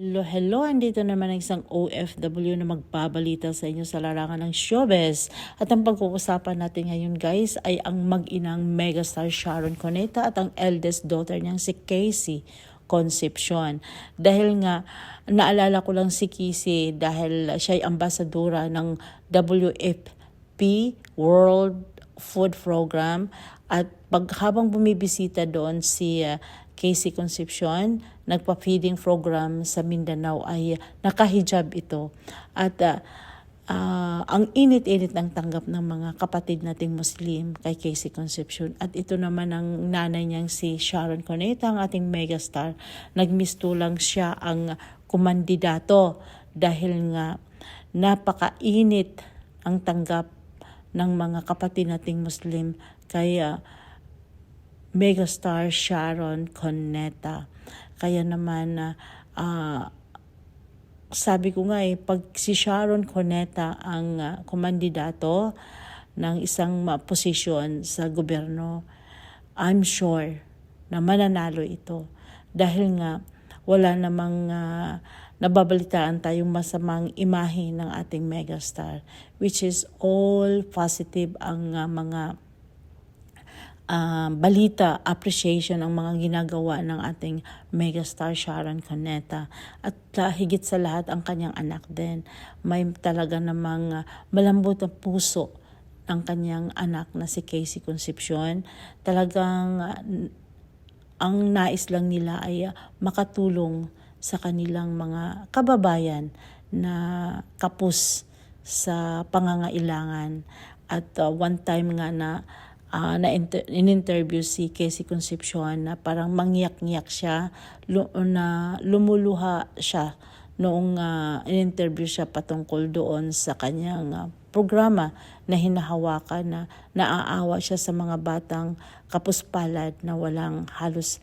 Hello, hello! Andito naman ang isang OFW na magbabalita sa inyo sa larangan ng showbiz. At ang pag-uusapan natin ngayon guys ay ang mag-inang megastar Sharon Cuneta at ang eldest daughter niyang si Casey Concepcion. Dahil nga, naalala ko lang si Casey dahil siya ay ambasadora ng WFP World Food Program at habang bumibisita doon si Casey Concepcion, nagpa-feeding program sa Mindanao ay nakahijab ito. At ang init-init ng tanggap ng mga kapatid nating Muslim kay Casey Concepcion. At ito naman ang nanay niyang si Sharon Cuneta, ang ating megastar. Nagmistulang siya ang kumandidato dahil nga napakainit ang tanggap ng mga kapatid nating Muslim kay megastar Sharon Cuneta. Kaya naman, sabi ko nga pag si Sharon Cuneta ang kumandidato ng isang posisyon sa gobyerno, I'm sure na mananalo ito. Dahil nga, wala namang nababalitaan tayong masamang imahe ng ating megastar, which is all positive ang mga balita, appreciation ang mga ginagawa ng ating megastar Sharon Cuneta. At higit sa lahat ang kanyang anak din. May talaga namang malambot ang puso ng kanyang anak na si Casey Concepcion. Talagang ang nais lang nila ay makatulong sa kanilang mga kababayan na kapos sa pangangailangan. At one time nga na in-interview si Casey Concepcion na parang mangyak-ngyak siya, na lumuluha siya noong in-interview siya patungkol doon sa kanyang programa na hinahawakan, na naaawa siya sa mga batang kapuspalad na walang halos